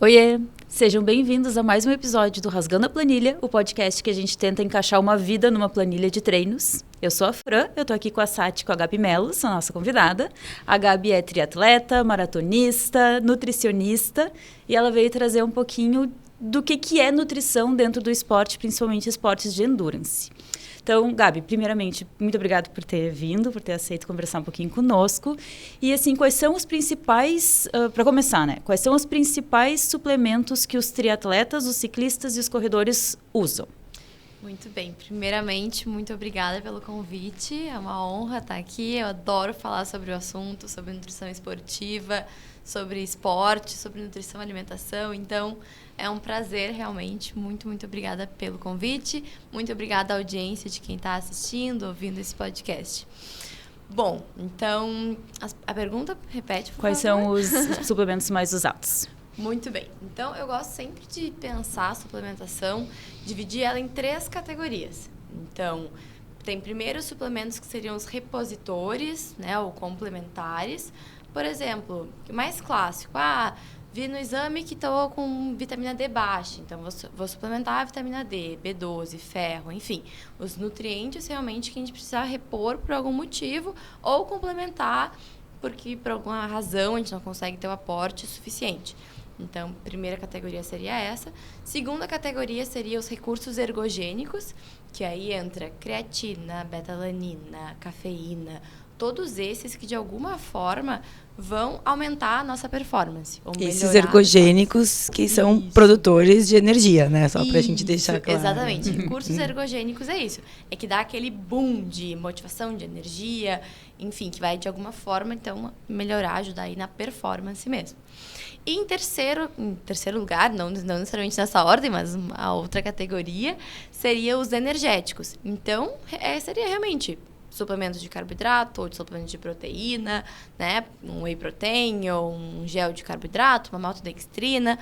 Oiê! Sejam bem-vindos a mais um episódio do Rasgando a Planilha, o podcast que a gente tenta encaixar uma vida numa planilha de treinos. Eu sou a Fran, eu tô aqui com a Sati e com a Gabi Melos, a nossa convidada. A Gabi é triatleta, maratonista, nutricionista e ela veio trazer um pouquinho do que é nutrição dentro do esporte, principalmente esportes de endurance. Então, Gabi, primeiramente, muito obrigada por ter vindo, por ter aceito conversar um pouquinho conosco. E, assim, quais são os principais, para começar, né? Quais são os principais suplementos que os triatletas, os ciclistas e os corredores usam? Muito bem. Primeiramente, muito obrigada pelo convite. É uma honra estar aqui. Eu adoro falar sobre o assunto, sobre nutrição esportiva, sobre esporte, sobre nutrição e alimentação. Então, é um prazer, realmente. Muito, muito obrigada pelo convite. Muito obrigada à audiência de quem está assistindo, ouvindo esse podcast. Bom, então, a pergunta, repete, por Quais favor. são os suplementos mais usados? Muito bem. Então, eu gosto sempre de pensar a suplementação, dividir ela em 3 categorias. Então, tem primeiro os suplementos que seriam os repositores, né, ou complementares. Por exemplo, o mais clássico, vi no exame que estou com vitamina D baixa, então vou suplementar a vitamina D, B12, ferro, enfim, os nutrientes realmente que a gente precisa repor por algum motivo ou complementar porque por alguma razão a gente não consegue ter o aporte suficiente. Então, primeira categoria seria essa. Segunda categoria seria os recursos ergogênicos, que aí entra creatina, betalanina, cafeína, todos esses que de alguma forma vão aumentar a nossa performance. Ou esses ergogênicos que são produtores de energia, né? Só pra gente deixar claro. Exatamente. Recursos ergogênicos é isso. É que dá aquele boom de motivação, de energia, enfim, que vai de alguma forma, então, melhorar, ajudar aí na performance mesmo. E em terceiro lugar, não necessariamente nessa ordem, mas a outra categoria, seria os energéticos. Então, seria realmente suplementos de carboidrato ou de suplementos de proteína, né? Um whey protein ou um gel de carboidrato, uma maltodextrina,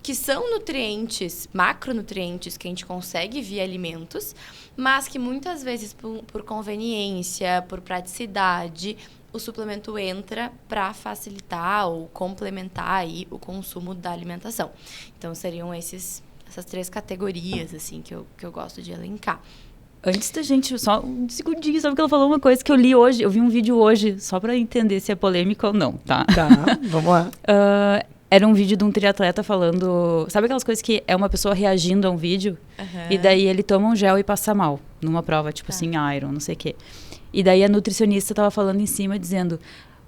que são nutrientes, macronutrientes que a gente consegue via alimentos, mas que muitas vezes por conveniência, por praticidade, o suplemento entra para facilitar ou complementar aí o consumo da alimentação. Então, seriam essas 3 categorias assim, que eu gosto de elencar. Antes da gente, só um segundinho, sabe que ela falou uma coisa que eu li hoje, eu vi um vídeo hoje, só para entender se é polêmico ou não, tá? Tá, vamos lá. Era um vídeo de um triatleta falando... Sabe aquelas coisas que é uma pessoa reagindo a um vídeo? Uhum. E daí ele toma um gel e passa mal, numa prova, tipo assim, Iron, não sei o quê. E daí a nutricionista estava falando em cima, dizendo...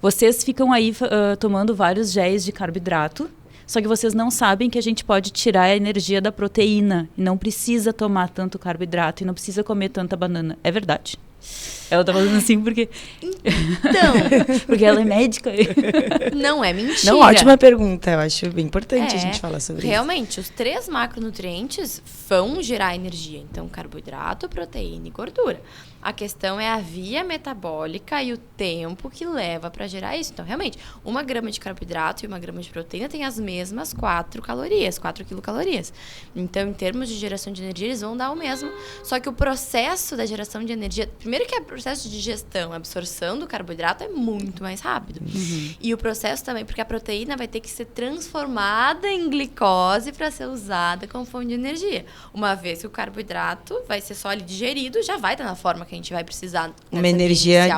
Vocês ficam aí tomando vários géis de carboidrato, só que vocês não sabem que a gente pode tirar a energia da proteína. E não precisa tomar tanto carboidrato e não precisa comer tanta banana. É verdade. Ela tá falando assim porque... Então... porque ela é médica. Não é mentira. Não, ótima pergunta. Eu acho bem importante a gente falar sobre realmente, os 3 macronutrientes vão gerar energia. Então, carboidrato, proteína e gordura. A questão é a via metabólica e o tempo que leva para gerar isso. Então, realmente, 1 grama de carboidrato e 1 grama de proteína tem as mesmas 4 quilocalorias. Então, em termos de geração de energia, eles vão dar o mesmo. Só que o processo da geração de energia... Primeiro que o processo de digestão, absorção do carboidrato é muito mais rápido. Uhum. E o processo também, porque a proteína vai ter que ser transformada em glicose para ser usada como fonte de energia. Uma vez que o carboidrato vai ser só ali digerido, já vai estar na forma que a gente vai precisar. Uma energia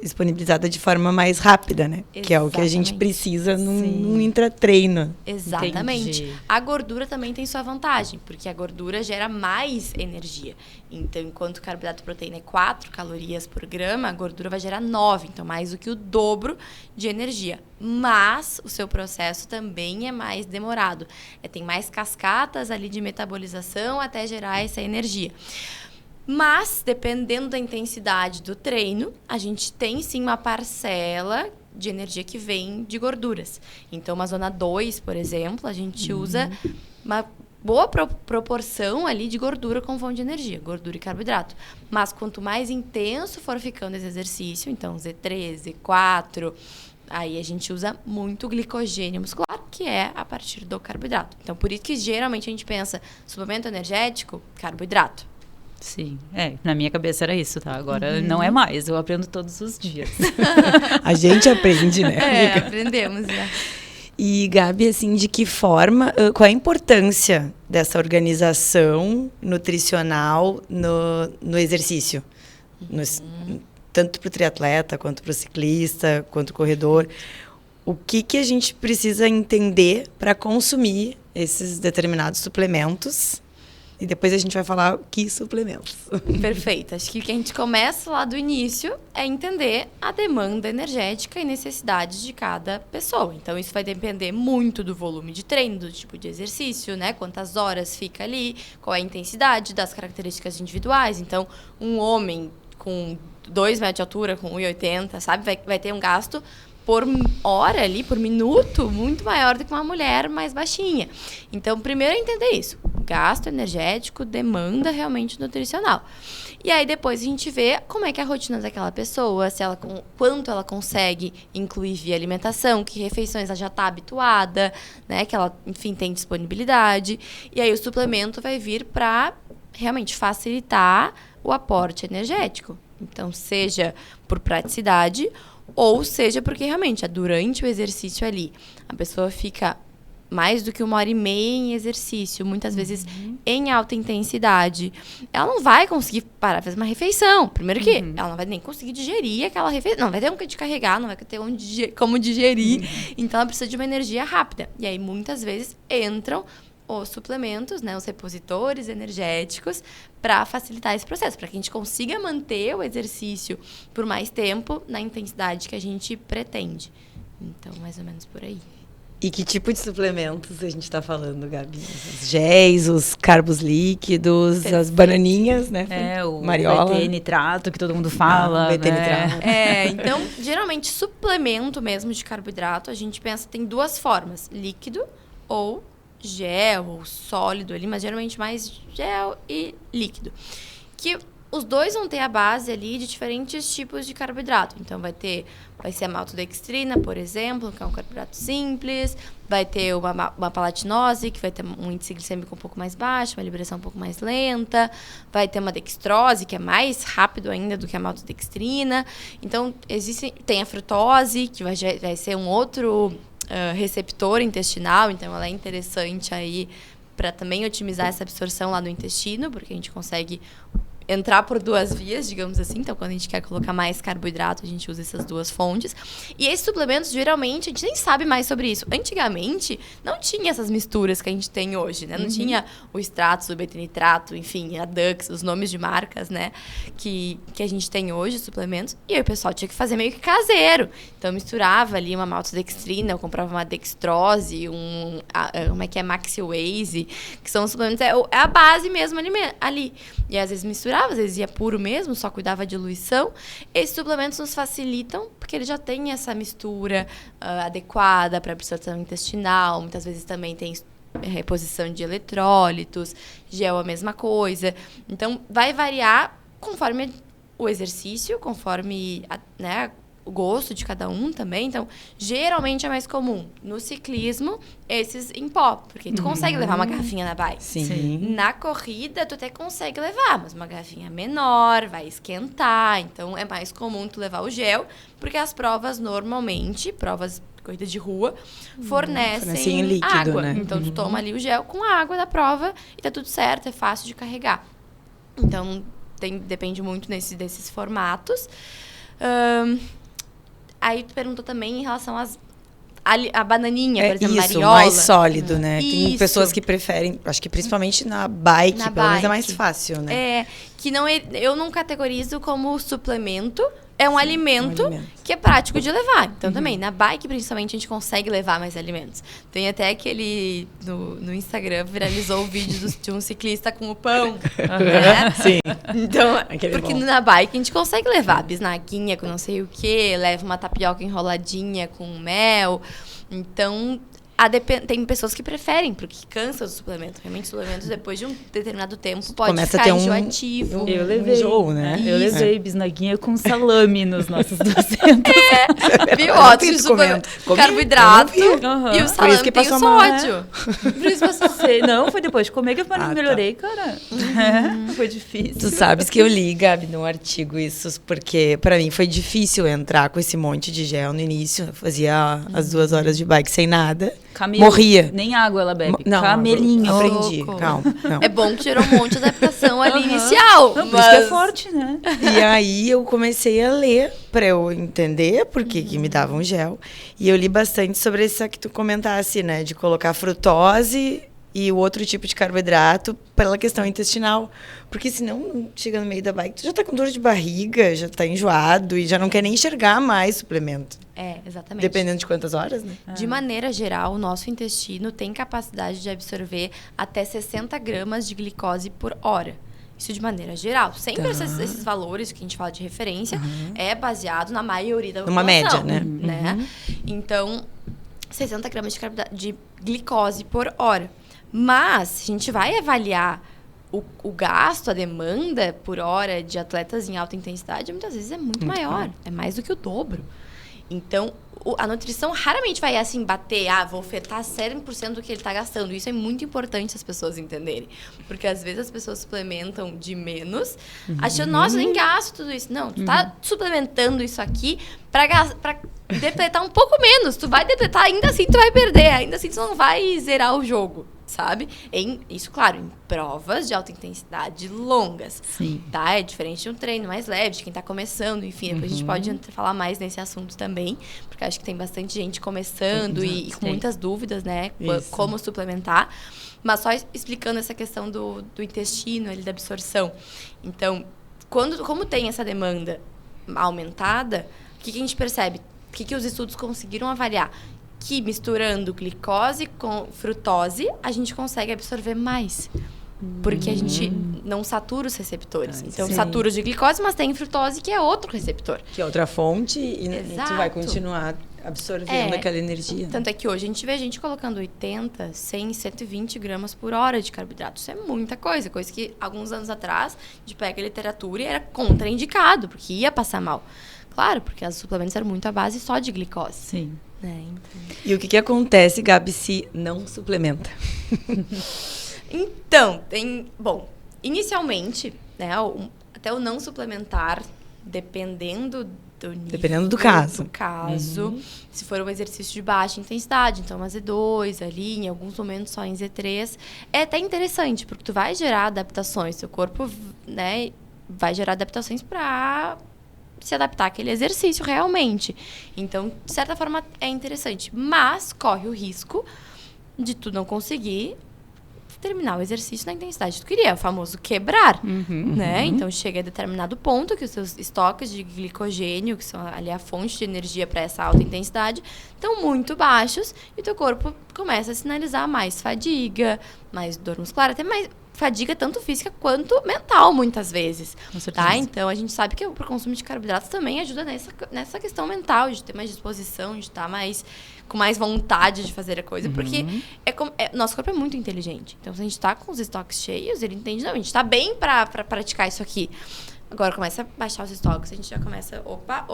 disponibilizada de forma mais rápida, né? Exatamente. Que é o que a gente precisa num intratreino. Exatamente. Entendi. A gordura também tem sua vantagem, porque a gordura gera mais energia. Então, enquanto o carboidrato e proteína é 4 calorias por grama, a gordura vai gerar 9, então mais do que o dobro de energia. Mas o seu processo também é mais demorado. Tem mais cascatas ali de metabolização até gerar essa energia. Mas, dependendo da intensidade do treino, a gente tem sim uma parcela de energia que vem de gorduras. Então, uma zona 2, por exemplo, a gente usa uma boa proporção ali de gordura com fonte de energia, gordura e carboidrato. Mas quanto mais intenso for ficando esse exercício, então Z3, Z4, aí a gente usa muito glicogênio muscular, que é a partir do carboidrato. Então, por isso que geralmente a gente pensa suplemento energético, carboidrato. Sim, na minha cabeça era isso, tá? Agora não é mais, eu aprendo todos os dias. A gente aprende, né? Aprendemos, né? E, Gabi, assim, de que forma, qual a importância dessa organização nutricional no exercício? Tanto para o triatleta, quanto para o ciclista, quanto o corredor. O que a gente precisa entender para consumir esses determinados suplementos? E depois a gente vai falar que suplementos. Perfeito. Acho que o que a gente começa lá do início é entender a demanda energética e necessidades de cada pessoa. Então, isso vai depender muito do volume de treino, do tipo de exercício, né? Quantas horas fica ali, qual é a intensidade, das características individuais. Então, um homem com 2 metros de altura, com 1,80, sabe? Vai ter um gasto por hora ali, por minuto, muito maior do que uma mulher mais baixinha. Então, primeiro é entender isso. Gasto energético, demanda realmente nutricional. E aí, depois a gente vê como é que é a rotina daquela pessoa, quanto ela consegue incluir via alimentação, que refeições ela já está habituada, né? Que ela, enfim, tem disponibilidade. E aí, o suplemento vai vir para realmente facilitar o aporte energético. Então, seja por praticidade ou seja porque realmente durante o exercício ali a pessoa fica mais do que 1h30 em exercício, muitas vezes em alta intensidade. Ela não vai conseguir parar para fazer uma refeição. Primeiro que ela não vai nem conseguir digerir aquela refeição. Não vai ter onde carregar, não vai ter como digerir. Então ela precisa de uma energia rápida. E aí muitas vezes entram os suplementos, né, os repositores energéticos, para facilitar esse processo, para que a gente consiga manter o exercício por mais tempo na intensidade que a gente pretende. Então, mais ou menos por aí. E que tipo de suplementos a gente está falando, Gabi? Os géis, os carbos líquidos, as bananinhas, né? O Mariola. BT nitrato, que todo mundo fala. BT nitrato. Então, geralmente, suplemento mesmo de carboidrato, a gente pensa, tem 2 formas, líquido ou gel ou sólido ali, mas geralmente mais gel e líquido. Que os dois vão ter a base ali de diferentes tipos de carboidrato. Então, vai ser a maltodextrina, por exemplo, que é um carboidrato simples. Vai ter uma palatinose, que vai ter um índice glicêmico um pouco mais baixo, uma liberação um pouco mais lenta. Vai ter uma dextrose, que é mais rápido ainda do que a maltodextrina. Então, tem a frutose, que vai ser um outro receptor intestinal, então ela é interessante aí para também otimizar essa absorção lá no intestino, porque a gente consegue entrar por 2 vias, digamos assim. Então, quando a gente quer colocar mais carboidrato, a gente usa essas 2 fontes. E esses suplementos, geralmente, a gente nem sabe mais sobre isso. Antigamente, não tinha essas misturas que a gente tem hoje, né? Não tinha o Stratos, o betanitrato, enfim, a Dux, os nomes de marcas, né? Que a gente tem hoje, suplementos. E aí o pessoal tinha que fazer meio que caseiro. Então, eu misturava ali uma maltodextrina, eu comprava uma dextrose, como é que é? Maxi-Waze, que são os suplementos, é a base mesmo ali. E às vezes misturava, às vezes ia puro mesmo, só cuidava a diluição. Esses suplementos nos facilitam, porque eles já têm essa mistura adequada para a absorção intestinal. Muitas vezes também tem reposição de eletrólitos, gel a mesma coisa. Então, vai variar conforme o exercício, conforme o gosto de cada um também. Então, geralmente é mais comum no ciclismo esses em pó, porque tu consegue levar uma garrafinha na bike. Sim. Na corrida, tu até consegue levar, mas uma garrafinha menor, vai esquentar. Então, é mais comum tu levar o gel, porque as provas normalmente, corrida de rua, fornecem líquido, água. né? Então, tu toma ali o gel com a água da prova e tá tudo certo, é fácil de carregar. Então, depende muito desses formatos. Aí tu perguntou também em relação a bananinha, por exemplo, isso, mariola. mais sólido, né? Isso. Tem pessoas que preferem, acho que principalmente na bike, pelo menos é mais fácil, né? Eu não categorizo como suplemento, é um alimento que é prático de levar. Então, também, na bike, principalmente, a gente consegue levar mais alimentos. Tem até aquele, no Instagram, viralizou o vídeo de um ciclista com o pão. Né? Sim. Então, Aquele porque bom. na bike a gente consegue levar bisnaguinha com não sei o quê, leva uma tapioca enroladinha com mel. Então, Tem pessoas que preferem, porque cansa o suplemento. Realmente, suplementos, depois de um determinado tempo, pode Começa a ficar ter enjoativo. Eu levei, enjoo, né? Eu levei bisnaguinha com salame nos nossos 200. Viu? Ótimo de suplemento. Carboidrato Aham. e o Por salame isso que tem o passou mal, sódio. Por isso passou mal. Não, foi depois de comer que eu tá. melhorei, cara. Foi difícil. Tu sabes que eu li, Gabi, num artigo isso, porque pra mim foi difícil entrar com esse monte de gel no início. Eu fazia as 2 horas de bike sem nada. Morria. Nem água ela bebe. Não, Camelinho. aprendi. Louco. Calma. Não. É bom que gerou um monte de adaptação ali inicial. Não, por isso que é forte, né? E aí eu comecei a ler pra eu entender por que me davam gel. E eu li bastante sobre essa que tu comentasse, né? De colocar frutose e o outro tipo de carboidrato pela questão intestinal. Porque senão, chega no meio da bike, tu já tá com dor de barriga, já tá enjoado e já não quer nem enxergar mais suplemento. Exatamente. Dependendo de quantas horas, né? De maneira geral, o nosso intestino tem capacidade de absorver até 60 gramas de glicose por hora. Isso de maneira geral. Sempre esses valores que a gente fala de referência é baseado na maioria da população. Numa média, né? Então, 60 gramas de glicose por hora. Mas, se a gente vai avaliar o gasto, a demanda por hora de atletas em alta intensidade, muitas vezes é muito maior. É mais do que o dobro. Então, a nutrição raramente vai, assim, bater, vou ofertar 100% do que ele está gastando. Isso é muito importante as pessoas entenderem. Porque, às vezes, as pessoas suplementam de menos, achando, nossa, eu nem gasto tudo isso. Não, tu tá suplementando isso aqui para depletar um pouco menos. Tu vai depletar, ainda assim tu vai perder. Ainda assim tu não vai zerar o jogo, sabe? Isso, claro, em provas de alta intensidade longas. Sim. Tá? É diferente de um treino mais leve, de quem tá começando, enfim. Depois a gente pode falar mais nesse assunto também, porque acho que tem bastante gente começando e com muitas dúvidas, né? Como suplementar. Mas só explicando essa questão do intestino, da absorção. Então, como tem essa demanda aumentada, o que a gente percebe? O que os estudos conseguiram avaliar? Que misturando glicose com frutose, a gente consegue absorver mais. Porque a gente não satura os receptores. Então, satura de glicose, mas tem frutose, que é outro receptor. Que é outra fonte e tu vai continuar absorvendo aquela energia. Tanto é que hoje a gente vê gente colocando 80, 100, 120 gramas por hora de carboidrato. Isso é muita coisa. Coisa que, alguns anos atrás, a gente pega a literatura e era contraindicado, porque ia passar mal. Claro, porque os suplementos eram muito à base só de glicose. Sim. Então. E o que acontece, Gabi, se não suplementa? Então, inicialmente, né, até o não suplementar, dependendo do nível, dependendo do caso. Se for um exercício de baixa intensidade, então uma Z2 ali, em alguns momentos só em Z3, é até interessante, porque tu vai gerar adaptações, seu corpo, né, vai gerar adaptações para se adaptar àquele exercício realmente. Então, de certa forma, é interessante. Mas corre o risco de tu não conseguir terminar o exercício na intensidade que tu queria. O famoso quebrar, né? Então, chega a determinado ponto que os seus estoques de glicogênio, que são ali a fonte de energia para essa alta intensidade, estão muito baixos e o teu corpo começa a sinalizar mais fadiga, mais dor muscular, até mais fadiga tanto física quanto mental, muitas vezes. Com certeza. Tá? Então, a gente sabe que o consumo de carboidratos também ajuda nessa questão mental, de ter mais disposição, de estar com mais vontade de fazer a coisa, porque nosso corpo é muito inteligente. Então, se a gente está com os estoques cheios, ele entende, não, a gente está bem para praticar isso aqui. Agora, começa a baixar os estoques, a gente já começa, opa,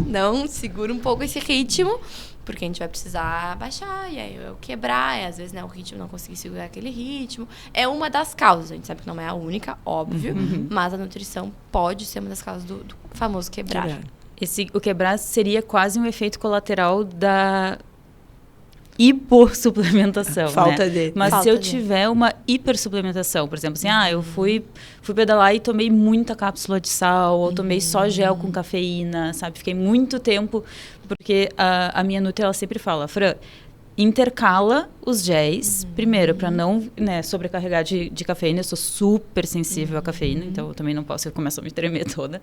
não, segura um pouco esse ritmo, porque a gente vai precisar baixar, e aí eu quebrar, e às vezes, né, o ritmo não conseguir segurar aquele ritmo. É uma das causas, a gente sabe que não é a única, óbvio, mas a nutrição pode ser uma das causas do famoso quebrar. O quebrar seria quase um efeito colateral da hipossuplementação, Falta né? dele. Mas se eu tiver uma hipersuplementação, por exemplo, assim, eu fui pedalar e tomei muita cápsula de sal, ou tomei só gel com cafeína, sabe? Fiquei muito tempo, porque a minha nutri, ela sempre fala, Fran, intercala os géis, primeiro, para não, né, sobrecarregar de cafeína. Eu sou super sensível à cafeína, então eu também não posso, eu começo a me tremer toda.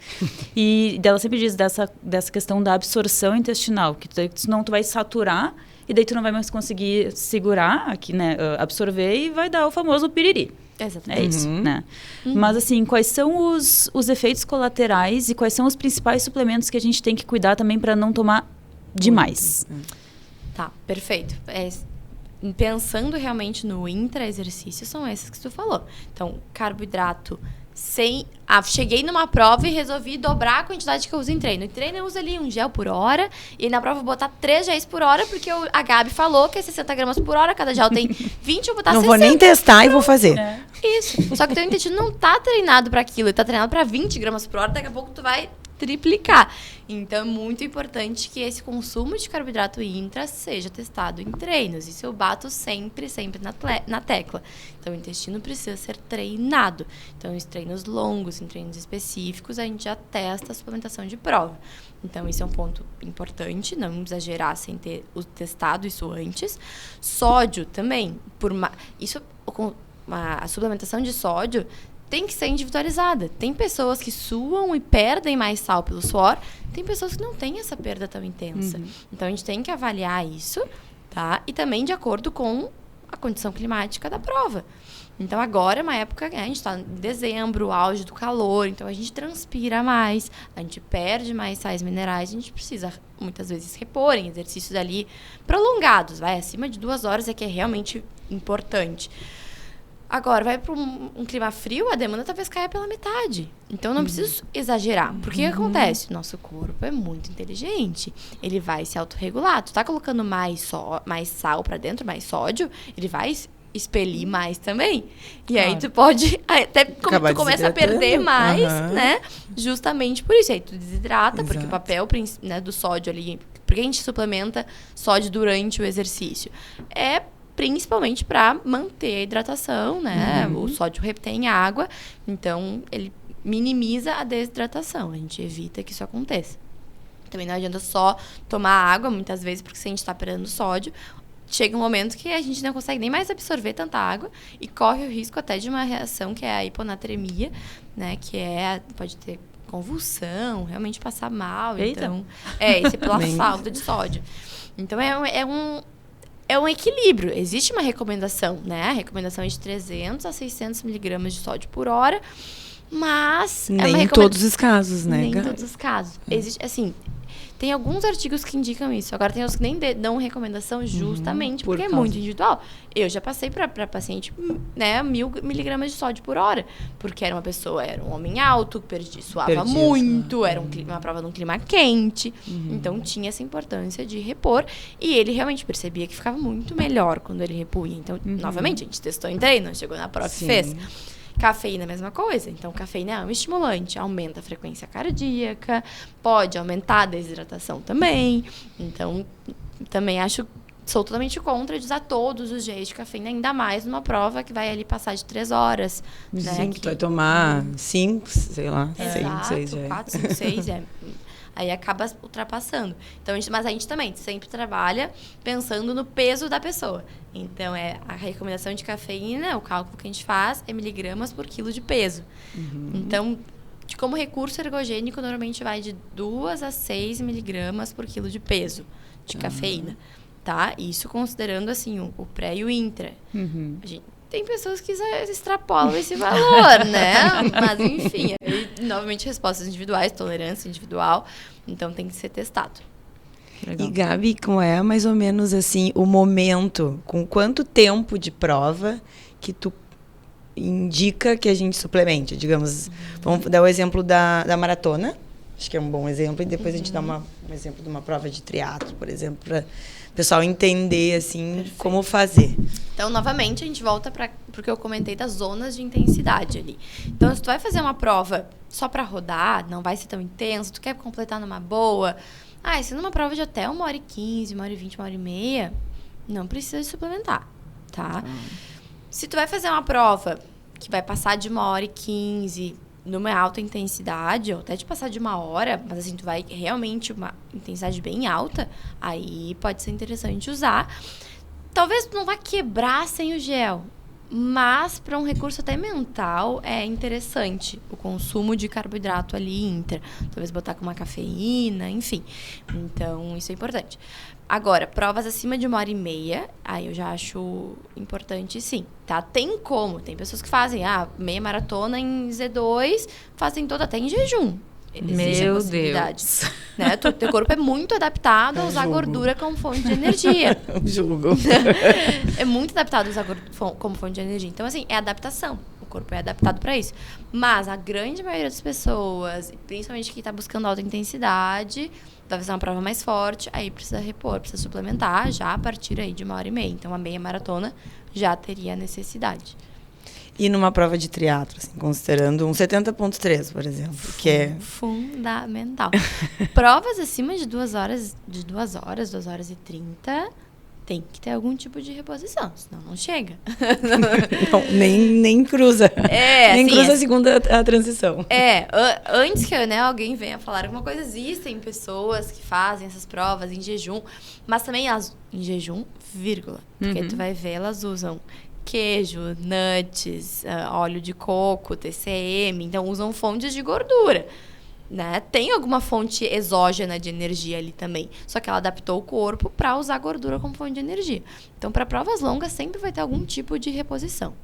E ela sempre diz dessa questão da absorção intestinal, que senão tu vai saturar, e daí tu não vai mais conseguir segurar aqui, né, absorver, e vai dar o famoso piriri. Exatamente. É isso, né? Mas, assim, quais são os efeitos colaterais e quais são os principais suplementos que a gente tem que cuidar também para não tomar demais? Tá, perfeito. pensando realmente no intra-exercício, são esses que tu falou. Então, carboidrato sem... cheguei numa prova e resolvi dobrar a quantidade que eu uso em treino. Em treino eu uso ali 1 gel por hora, e na prova eu vou botar 3 géis por hora, porque a Gabi falou que é 60 gramas por hora, cada gel tem 20, eu vou botar 60. Não vou nem testar e vou fazer. Isso. Só que o teu intestino não tá treinado para aquilo, ele tá treinado para 20 gramas por hora, daqui a pouco tu vai triplicar. Então, é muito importante que esse consumo de carboidrato intra seja testado em treinos. Isso eu bato sempre na tecla. Então, o intestino precisa ser treinado. Então, em treinos longos, em treinos específicos, a gente já testa a suplementação de prova. Então, isso é um ponto importante, não exagerar sem ter testado isso antes. Sódio também. A suplementação de sódio tem que ser individualizada. Tem pessoas que suam e perdem mais sal pelo suor. Tem pessoas que não têm essa perda tão intensa. Então, a gente tem que avaliar isso, tá? E também de acordo com a condição climática da prova. Então, agora é uma época, a gente está em dezembro, auge do calor. Então, a gente transpira mais, a gente perde mais sais minerais. A gente precisa, muitas vezes, repor em exercícios ali prolongados. Acima de 2 horas é que é realmente importante. Agora, vai para um clima frio, a demanda talvez caia pela metade. Então, não preciso exagerar. Porque o que acontece? Nosso corpo é muito inteligente. Ele vai se autorregular. Tu tá colocando mais sal para dentro, mais sódio, ele vai expelir mais também. E aí, tu pode... Até como tu começa a perder mais, né? Justamente por isso. Aí, tu desidrata, porque o papel, né, do sódio ali... Porque a gente suplementa sódio durante o exercício? Principalmente para manter a hidratação, né? O sódio retém água, então ele minimiza a desidratação. A gente evita que isso aconteça. Também não adianta só tomar água, muitas vezes, porque se a gente está perdendo sódio, chega um momento que a gente não consegue nem mais absorver tanta água e corre o risco até de uma reação que é a hiponatremia, né? Que pode ter convulsão, realmente passar mal. Eita. Então, isso é pela falta de sódio. Então, é um equilíbrio. Existe uma recomendação, né? A recomendação é de 300 a 600 miligramas de sódio por hora, mas... Nem em todos os casos, né? Nem em todos os casos. Existe, assim... Tem alguns artigos que indicam isso. Agora, tem os que nem dão recomendação justamente porque é muito individual. Eu já passei para paciente, né, 1.000 miligramas de sódio por hora. Porque era um homem alto, suava muito, era uma prova num clima quente. Então, tinha essa importância de repor. E ele realmente percebia que ficava muito melhor quando ele repunha. Então, novamente, a gente testou em treino, chegou na prova e fez. Cafeína, a mesma coisa. Então, cafeína é um estimulante, aumenta a frequência cardíaca, pode aumentar a desidratação também. Então, também sou totalmente contra de usar todos os géis de cafeína, ainda mais numa prova que vai ali passar de 3 horas. Sim, né? Que tu vai tomar 5, sei lá, 6 géis. 4, 5, 6, Aí acaba ultrapassando. Então, mas a gente também sempre trabalha pensando no peso da pessoa. Então, a recomendação de cafeína, o cálculo que a gente faz é miligramas por quilo de peso. Então, como recurso ergogênico, normalmente vai de 2 a 6 miligramas por quilo de peso de cafeína. Tá? Isso considerando, assim, o pré e o intra. Tem pessoas que extrapolam esse valor, né? Mas, enfim, novamente, respostas individuais, tolerância individual. Então, tem que ser testado. Legal. E, Gabi, como é mais ou menos, assim, o momento, com quanto tempo de prova que tu indica que a gente suplemente? Digamos, vamos dar o exemplo da maratona. Acho que é um bom exemplo. E depois a gente dá um exemplo de uma prova de triatlo, por exemplo, para o pessoal entender, assim, como fazer. Então, novamente, a gente volta para o que eu comentei das zonas de intensidade ali. Então, se tu vai fazer uma prova só para rodar, não vai ser tão intenso, tu quer completar numa boa... se numa prova de até 1h15, 1h20, 1h30, não precisa de suplementar, tá? Se tu vai fazer uma prova que vai passar de 1h15... numa alta intensidade, ou até de passar de 1 hora, mas assim, tu vai realmente uma intensidade bem alta, aí pode ser interessante usar. Talvez tu não vá quebrar sem o gel, mas para um recurso até mental é interessante o consumo de carboidrato ali inter. Talvez botar com uma cafeína, enfim. Então, isso é importante. Agora, provas acima de 1h30, aí eu já acho importante sim, tá? Tem pessoas que fazem meia maratona em Z2, fazem toda até em jejum. Existe a possibilidade. Né? Teu corpo é muito adaptado a usar gordura como fonte de energia. Julgo. É muito adaptado a usar como fonte de energia. Então, assim, é adaptação. O corpo é adaptado para isso. Mas a grande maioria das pessoas, principalmente quem está buscando alta intensidade, vai fazer uma prova mais forte, aí precisa repor, precisa suplementar já a partir aí de 1h30. Então, a meia maratona já teria necessidade. E numa prova de triatlo, assim, considerando um 70.3, por exemplo, que é... Fundamental. Provas acima de 2 horas, 2 horas e 30, tem que ter algum tipo de reposição, senão não chega. Não, nem cruza. Nem assim, cruza a segunda a transição. Antes que alguém venha falar alguma coisa, existem pessoas que fazem essas provas em jejum, mas também em jejum, vírgula, porque tu vai ver, elas usam queijo, nuts, óleo de coco, TCM, então usam fontes de gordura, né? Tem alguma fonte exógena de energia ali também, só que ela adaptou o corpo para usar gordura como fonte de energia. Então, para provas longas, sempre vai ter algum tipo de reposição.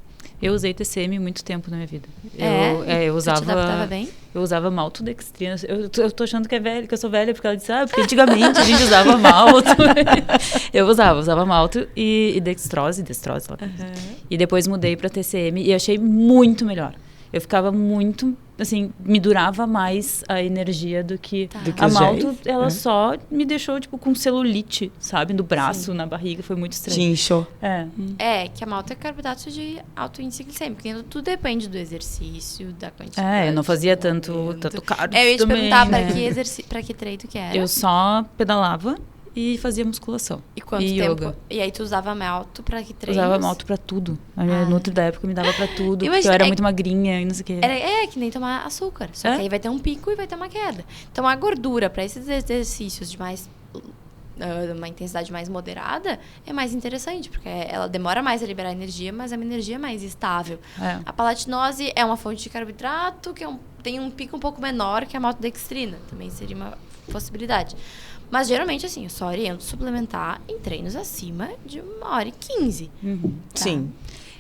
Eu usei TCM muito tempo na minha vida. Eu usava... Você te adaptava bem? Eu usava maltodextrina. Eu tô achando que é velha, que eu sou velha, porque ela disse, porque antigamente a gente usava malto. Eu usava malto e destrose. E depois mudei pra TCM e achei muito melhor. Eu ficava muito, assim, me durava mais a energia do que a malto. Ela só me deixou, tipo, com celulite, sabe? No braço, na barriga, foi muito estranho. Te inchou. Que a malto é carboidrato de alto índice glicêmico. Tudo depende do exercício, da quantidade. Eu não fazia tanto cardio. Eu ia te perguntar né? pra que treino que era. Eu só pedalava e fazia musculação. E quanto tempo? Yoga. E aí tu usava malto pra que treinos? Usava malto pra tudo. A minha nutri da época me dava pra tudo, porque eu era muito magrinha e não sei o quê. É que nem tomar açúcar. Só que aí vai ter um pico e vai ter uma queda. Então a gordura pra esses exercícios de mais... uma intensidade mais moderada, é mais interessante, porque ela demora mais a liberar energia, mas é uma energia mais estável. A palatinose é uma fonte de carboidrato que tem um pico um pouco menor que a maltodextrina. Também seria uma possibilidade. Mas, geralmente, assim, eu só oriento suplementar em treinos acima de 1h15. Sim.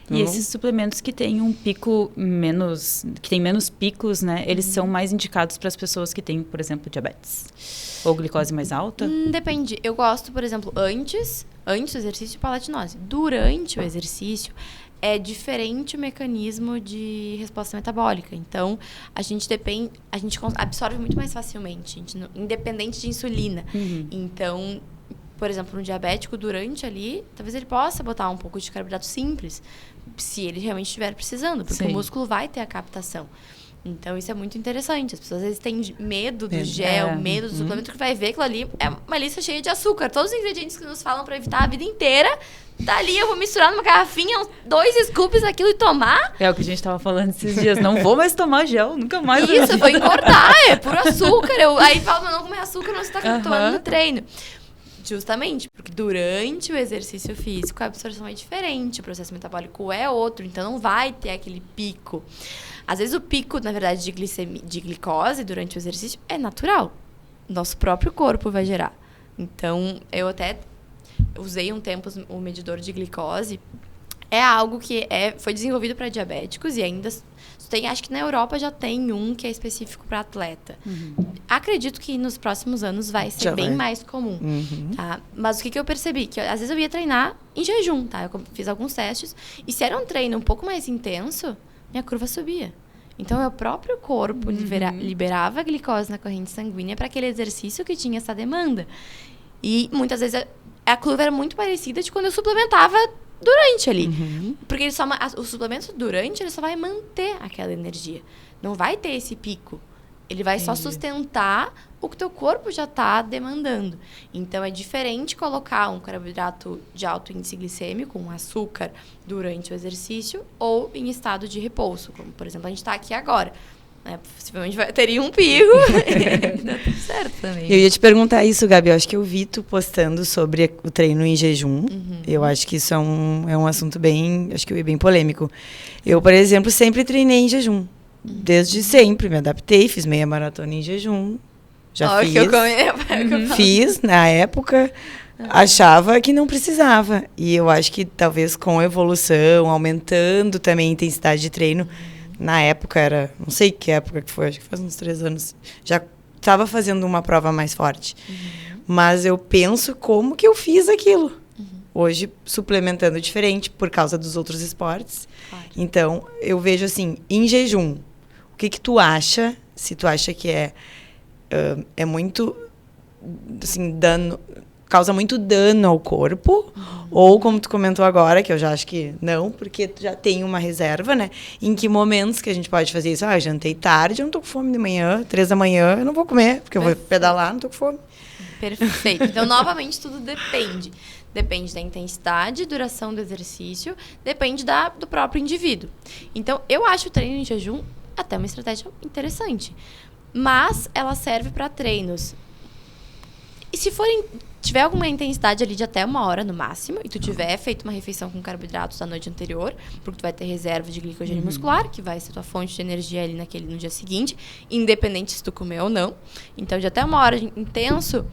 E esses suplementos que têm um pico menos... que tem menos picos, né? Eles são mais indicados para as pessoas que têm, por exemplo, diabetes. Ou glicose mais alta? Depende. Eu gosto, por exemplo, antes do exercício, palatinose. Durante o exercício, é diferente o mecanismo de resposta metabólica. Então, a gente absorve muito mais facilmente, independente de insulina. Então, por exemplo, no diabético, durante ali, talvez ele possa botar um pouco de carboidrato simples, se ele realmente estiver precisando, porque o músculo vai ter a captação. Então, isso é muito interessante. As pessoas, às vezes, têm medo do gel, medo do suplemento, que vai ver aquilo ali é uma lista cheia de açúcar. Todos os ingredientes que nos falam para evitar a vida inteira, tá ali, eu vou misturar numa garrafinha, 2 scoops daquilo e tomar. É o que a gente tava falando esses dias. Não vou mais tomar gel, nunca mais. Isso, eu vou engordar, é puro açúcar. Aí fala, não comer açúcar, não, você tá tomando no treino. Justamente, porque durante o exercício físico a absorção é diferente, o processo metabólico é outro, então não vai ter aquele pico. Às vezes o pico, na verdade, de glicose durante o exercício é natural. Nosso próprio corpo vai gerar. Então, eu até usei um tempo o medidor de glicose. É algo que foi desenvolvido para diabéticos e ainda tem, acho que na Europa já tem um que é específico para atleta. Acredito que nos próximos anos vai ser bem mais comum. Tá? Mas o que eu percebi? Que às vezes eu ia treinar em jejum, tá? Eu fiz alguns testes. E se era um treino um pouco mais intenso, minha curva subia. Então, o próprio corpo liberava a glicose na corrente sanguínea para aquele exercício que tinha essa demanda. E muitas vezes a curva era muito parecida de quando eu suplementava durante ali. Porque o suplemento durante, ele só vai manter aquela energia. Não vai ter esse pico. Ele vai só sustentar o que teu corpo já está demandando. Então, é diferente colocar um carboidrato de alto índice glicêmico, um açúcar, durante o exercício ou em estado de repouso. Como, por exemplo, a gente está aqui agora. Possivelmente teria um pico. Dá tudo certo também. Eu ia te perguntar isso, Gabi. Eu acho que eu vi tu postando sobre o treino em jejum. Eu acho que isso é um assunto bem polêmico. Eu, por exemplo, sempre treinei em jejum. Desde sempre. Me adaptei, fiz meia maratona em jejum. Já fiz. Fiz, na época. Achava que não precisava. E eu acho que talvez com a evolução, aumentando também a intensidade de treino, Na época era, não sei que época que foi, acho que faz uns 3 anos, já estava fazendo uma prova mais forte. Mas eu penso como que eu fiz aquilo. Hoje, suplementando diferente por causa dos outros esportes. Claro. Então, eu vejo assim, em jejum, o que tu acha, se tu acha que é muito, assim, causa muito dano ao corpo, ou como tu comentou agora, que eu já acho que não, porque tu já tem uma reserva, né? Em que momentos que a gente pode fazer isso? Jantei tarde, eu não tô com fome de manhã, 3 da manhã, eu não vou comer, porque eu vou pedalar, não tô com fome. Perfeito. Então, novamente, tudo depende. Depende da intensidade e duração do exercício, depende do próprio indivíduo. Então, eu acho o treino em jejum até uma estratégia interessante. Mas ela serve para treinos. E se tiver alguma intensidade ali de até 1 hora no máximo, e tu tiver feito uma refeição com carboidratos da noite anterior, porque tu vai ter reserva de glicogênio muscular, que vai ser tua fonte de energia ali no dia seguinte, independente se tu comer ou não. Então, de até 1 hora intenso,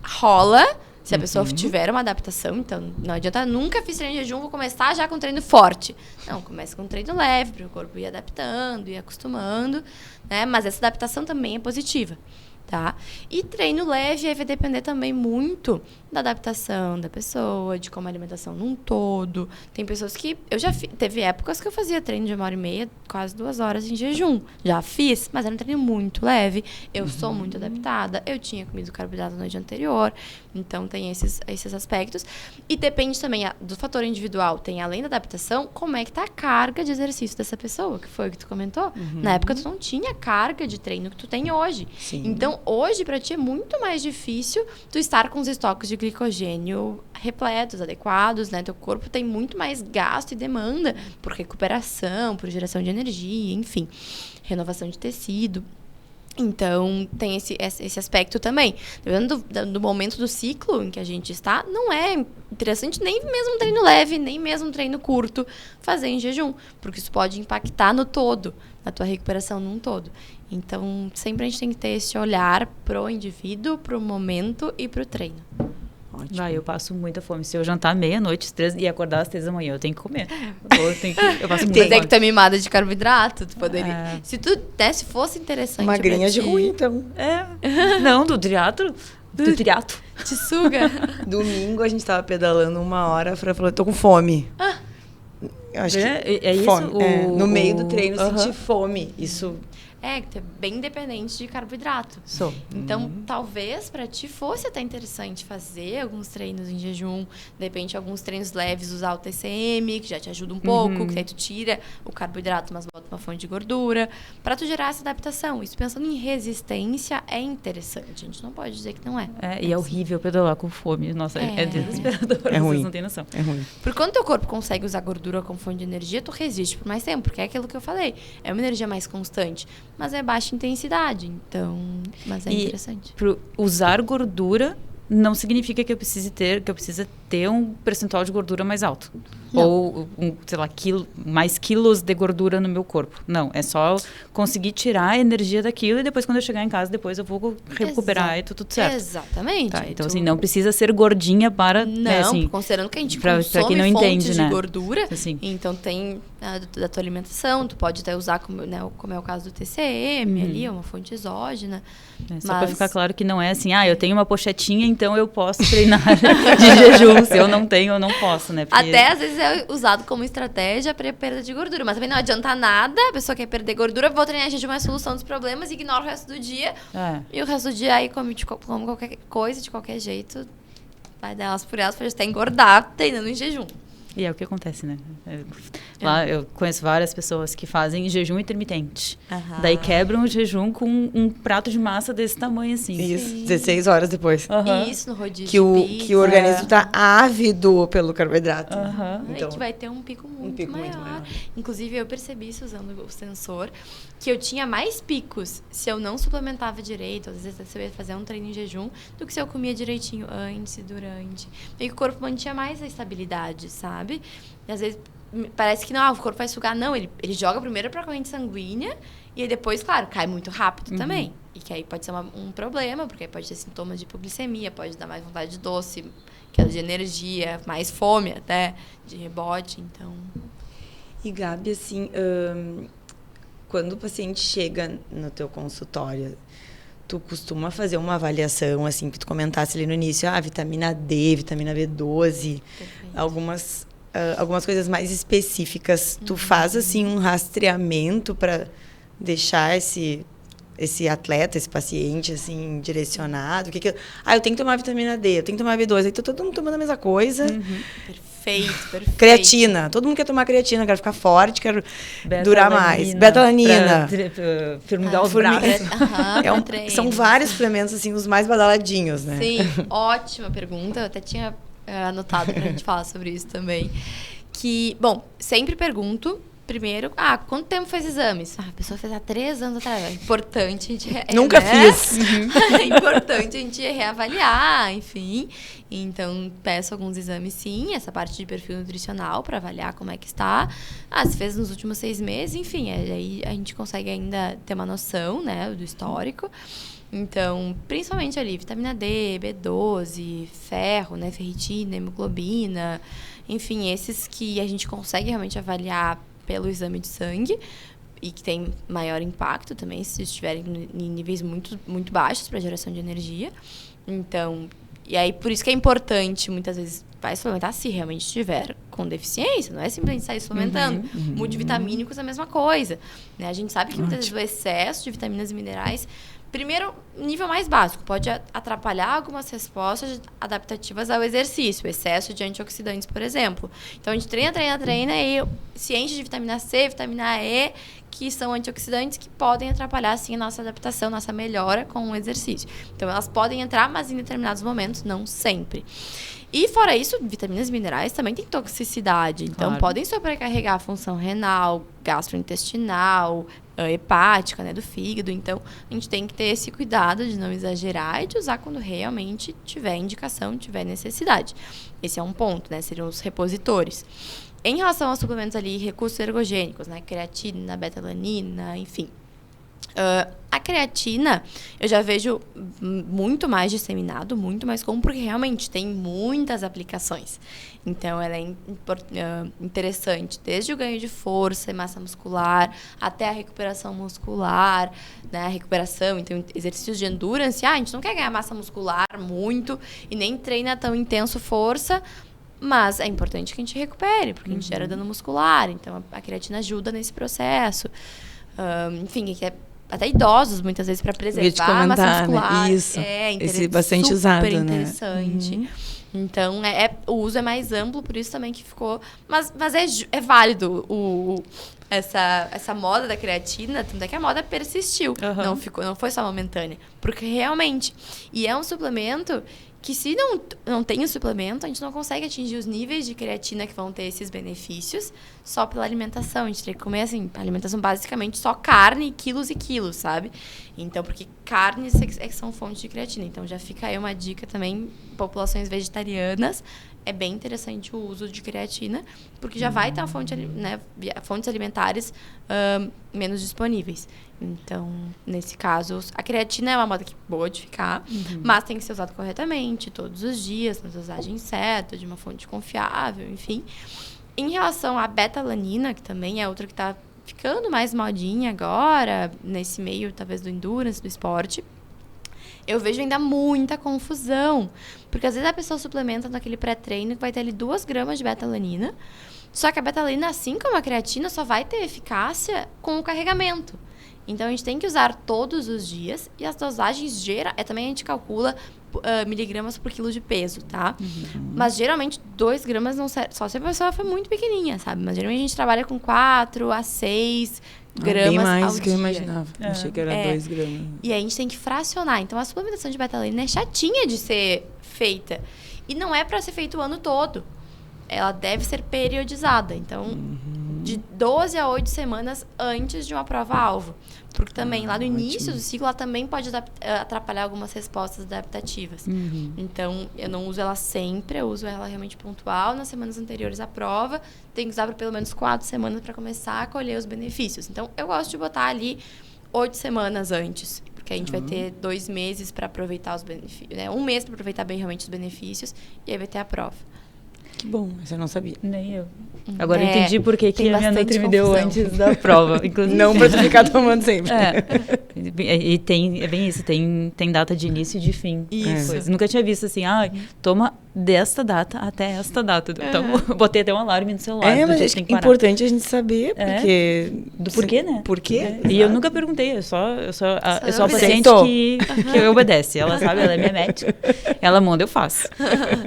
rola, se a pessoa tiver uma adaptação. Então, não adianta, nunca fiz treino de jejum, vou começar já com treino forte. Não, começa com treino leve, para o corpo ir adaptando, ir acostumando, né? Mas essa adaptação também é positiva, tá? E treino leve aí vai depender também muito da adaptação da pessoa, de como a alimentação num todo. Tem pessoas que... teve épocas que eu fazia treino de 1h30, quase 2 horas em jejum. Já fiz, mas era um treino muito leve. Eu sou muito adaptada. Eu tinha comido carboidrato na noite anterior. Então, tem esses aspectos. E depende também do fator individual. Tem, além da adaptação, como é que tá a carga de exercício dessa pessoa, que foi o que tu comentou. Na época, tu não tinha carga de treino que tu tem hoje. Sim. Então, hoje, para ti, é muito mais difícil tu estar com os estoques de glicogênio repletos, adequados, né? Teu corpo tem muito mais gasto e demanda por recuperação, por geração de energia, enfim, renovação de tecido. Então, tem esse aspecto também. Dependendo do momento do ciclo em que a gente está, não é interessante nem mesmo um treino leve, nem mesmo um treino curto fazer em jejum, porque isso pode impactar no todo, na tua recuperação num todo. Então, sempre a gente tem que ter esse olhar pro indivíduo, pro momento e pro treino. Ótimo. Eu passo muita fome. Se eu jantar meia-noite e acordar às 3 da manhã, eu tenho que comer. Eu passo muita fome. Tem que ter mimada de carboidrato, tu poderia. Se fosse interessante. Magrinha de ruim, então. Não, do triatlo. Do triatlo. Te suga. Domingo a gente tava pedalando 1 hora, a Fran falou, tô com fome. Eu acho que isso? Fome. No meio do treino, senti fome. Isso... que é bem dependente de carboidrato. Então, talvez para ti fosse até interessante fazer alguns treinos em jejum, de repente alguns treinos leves, usar o TCM, que já te ajuda um pouco, que aí tu tira o carboidrato, mas bota uma fonte de gordura, para tu gerar essa adaptação. Isso pensando em resistência é interessante, a gente não pode dizer que não é. E é horrível pedalar com fome. Nossa, é desesperador, é ruim. Vocês não têm noção. É ruim. Por quando teu corpo consegue usar gordura como fonte de energia, tu resiste por mais tempo, porque é aquilo que eu falei, é uma energia mais constante. Mas é baixa intensidade, então... Mas é interessante. Usar gordura não significa que eu precise ter um percentual de gordura mais alto. Não. Ou, sei lá, mais quilos de gordura no meu corpo. Não, é só conseguir tirar a energia daquilo e depois, quando eu chegar em casa, depois eu vou recuperar e tudo certo. Exatamente. Tá, então, assim, não precisa ser gordinha para... Não, assim, considerando que a gente consome quem não fontes entende, de gordura, assim. Então tem da tua alimentação, tu pode até usar, como é o caso do TCM ali, é uma fonte exógena. Só para ficar claro que não é assim, eu tenho uma pochetinha, então eu posso treinar de jejum. Se eu não tenho, eu não posso, né? Porque... Até às vezes é usado como estratégia para perda de gordura, mas também não adianta nada, a pessoa quer perder gordura, vou treinar jejum, é a solução dos problemas, ignora o resto do dia, e o resto do dia aí come qualquer coisa, de qualquer jeito, vai dar elas por elas, pode até engordar treinando em jejum. E é o que acontece, né? Lá eu conheço várias pessoas que fazem jejum intermitente. Daí quebram o jejum com um prato de massa desse tamanho, assim. Isso, 16 horas depois. Isso, no rodízio que o organismo tá ávido pelo carboidrato. Então, que vai ter um pico muito maior. Inclusive, eu percebi isso usando o sensor, que eu tinha mais picos se eu não suplementava direito, às vezes você ia fazer um treino em jejum, do que se eu comia direitinho antes e durante. E o corpo mantinha mais a estabilidade, sabe? E às vezes parece que não, o corpo vai sugar. Não, ele joga primeiro para a corrente sanguínea e aí depois, claro, cai muito rápido também. E que aí pode ser um problema, porque aí pode ter sintomas de hipoglicemia, pode dar mais vontade de doce, queda de energia, mais fome até, de rebote, então... E Gabi, assim, quando o paciente chega no teu consultório, tu costuma fazer uma avaliação, assim, que tu comentasse ali no início, vitamina D, vitamina B12, algumas coisas mais específicas. Tu faz, assim, um rastreamento para deixar esse atleta, esse paciente, assim, direcionado? Eu tenho que tomar vitamina D, eu tenho que tomar B12, aí todo mundo tomando a mesma coisa. Perfeito. Creatina, todo mundo quer tomar creatina, quero ficar forte, quero durar mais. Betalanina. Formigar os braços. São vários suplementos, assim, os mais badaladinhos, né? Sim, ótima pergunta. Eu até tinha anotado pra gente falar sobre isso também. Sempre pergunto. Primeiro, quanto tempo fez exames? A pessoa fez há 3 anos atrás. É importante a gente... Nunca fiz. É importante a gente reavaliar, enfim. Então, peço alguns exames, sim. Essa parte de perfil nutricional para avaliar como é que está. Se fez nos últimos 6 meses, enfim. Aí a gente consegue ainda ter uma noção, né, do histórico. Então, principalmente ali, vitamina D, B12, ferro, né, ferritina, hemoglobina. Enfim, esses que a gente consegue realmente avaliar pelo exame de sangue e que tem maior impacto também se estiverem em níveis muito, muito baixos para geração de energia. Então, e aí por isso que é importante, muitas vezes, vai suplementar se realmente estiver com deficiência, não é simplesmente sair suplementando. Multivitamínicos é a mesma coisa, né? A gente sabe que muitas vezes o excesso de vitaminas e minerais, primeiro, nível mais básico, pode atrapalhar algumas respostas adaptativas ao exercício, o excesso de antioxidantes, por exemplo. Então, a gente treina e se enche de vitamina C, vitamina E, que são antioxidantes que podem atrapalhar, sim, a nossa adaptação, nossa melhora com o exercício. Então, elas podem entrar, mas em determinados momentos, não sempre. E, fora isso, vitaminas e minerais também têm toxicidade. Então, podem sobrecarregar a função renal, gastrointestinal, hepática, né, do fígado. Então, a gente tem que ter esse cuidado de não exagerar e de usar quando realmente tiver indicação, tiver necessidade. Esse é um ponto, né? Seriam os repositores. Em relação aos suplementos ali, recursos ergogênicos, né? Creatina, betalanina, enfim. A creatina, eu já vejo muito mais disseminado, muito mais comum, porque realmente tem muitas aplicações. Então, ela é interessante, desde o ganho de força e massa muscular, até a recuperação muscular, né? A recuperação, então, exercícios de endurance. A gente não quer ganhar massa muscular muito e nem treina tão intenso força, mas é importante que a gente recupere, porque a gente gera dano muscular. Então, a creatina ajuda nesse processo. Enfim, que é até idosos, muitas vezes, para preservar a massa muscular. Né? Isso. Esse bastante super usado, interessante. Né? Então, o uso é mais amplo, por isso também que ficou... Mas é válido essa moda da creatina, tanto é que a moda persistiu. Não foi só momentânea. Porque realmente... E é um suplemento que se não tem o suplemento, a gente não consegue atingir os níveis de creatina que vão ter esses benefícios só pela alimentação. A gente tem que comer, assim, alimentação basicamente só carne, quilos e quilos, sabe? Então, porque carnes é que são fontes de creatina. Então, já fica aí uma dica também, populações vegetarianas, é bem interessante o uso de creatina, porque já vai ter uma fonte, né, fontes alimentares menos disponíveis. Então, nesse caso, a creatina é uma moda que boa de ficar, mas tem que ser usado corretamente, todos os dias, na dosagem certa, de uma fonte confiável, enfim. Em relação à betalanina, que também é outra que está ficando mais modinha agora, nesse meio, talvez, do endurance, do esporte, eu vejo ainda muita confusão. Porque às vezes a pessoa suplementa naquele pré-treino que vai ter ali 2 gramas de betalanina. Só que a betalanina, assim como a creatina, só vai ter eficácia com o carregamento. Então, a gente tem que usar todos os dias. E as dosagens, também a gente calcula miligramas por quilo de peso, tá? Mas, geralmente, 2 gramas não serve. Só se a pessoa for muito pequenininha, sabe? Mas, geralmente, a gente trabalha com 4 a 6 gramas bem mais ao do que dia. eu imaginava. Achei que era 2 gramas. E aí a gente tem que fracionar. Então, a suplementação de betalanina é chatinha de ser feita. E não é para ser feito o ano todo. Ela deve ser periodizada. Então, de 12 a 8 semanas antes de uma prova-alvo. Porque também, lá no início do ciclo, ela também pode atrapalhar algumas respostas adaptativas. Então, eu não uso ela sempre, eu uso ela realmente pontual. Nas semanas anteriores à prova, tenho que usar por pelo menos 4 semanas para começar a colher os benefícios. Então, eu gosto de botar ali 8 semanas antes. Porque a gente vai ter 2 meses para aproveitar os benefícios, né? 1 mês para aproveitar bem realmente os benefícios, e aí vai ter a prova. Que bom, mas eu não sabia. Nem eu. Agora eu entendi por que a tem minha bastante Nutri me deu confusão. antes da prova. Inclusive. Não pra tu ficar tomando sempre. E tem, é bem isso, tem data de início e de fim. Isso. Coisa. Nunca tinha visto assim, toma desta data até esta data. Então, eu botei até um alarme no celular. Mas acho que é importante a gente saber, porque... Do porquê, né? Por quê? E eu nunca perguntei, eu sou a obedece. paciente que obedece. Ela sabe, ela é minha médica. Ela manda, eu faço.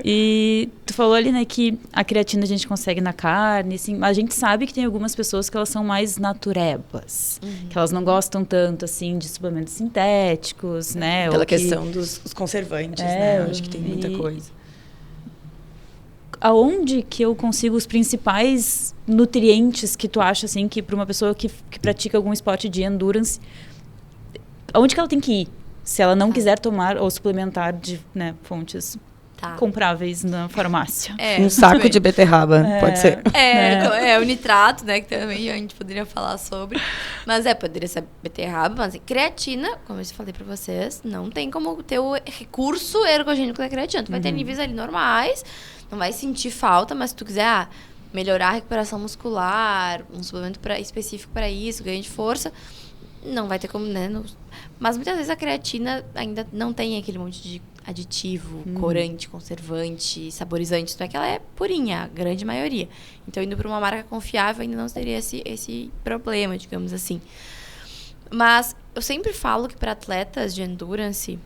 E tu falou ali, né, que a creatina a gente consegue na carne, assim, mas a gente sabe que tem algumas pessoas que elas são mais naturebas, que elas não gostam tanto, assim, de suplementos sintéticos, né? Pela ou que- questão dos conservantes, né? Eu acho que tem muita e- coisa. Aonde que eu consigo os principais nutrientes que tu acha, assim, que para uma pessoa que pratica algum esporte de endurance, aonde que ela tem que ir? Se ela não quiser tomar ou suplementar de, né, fontes Tá. compráveis na farmácia. Um saco de beterraba, pode ser. O nitrato, né, que também a gente poderia falar sobre. Mas poderia ser beterraba, mas creatina, como eu falei pra vocês, não tem como ter o recurso ergogênico da creatina. Tu vai ter níveis ali normais, não vai sentir falta, mas se tu quiser melhorar a recuperação muscular, um suplemento específico para isso, ganho de força, não vai ter como, né? Mas muitas vezes a creatina ainda não tem aquele monte de aditivo, corante, conservante, saborizante. Então é que ela é purinha, a grande maioria. Então, indo para uma marca confiável, ainda não teria esse problema, digamos assim. Mas eu sempre falo que para atletas de endurance,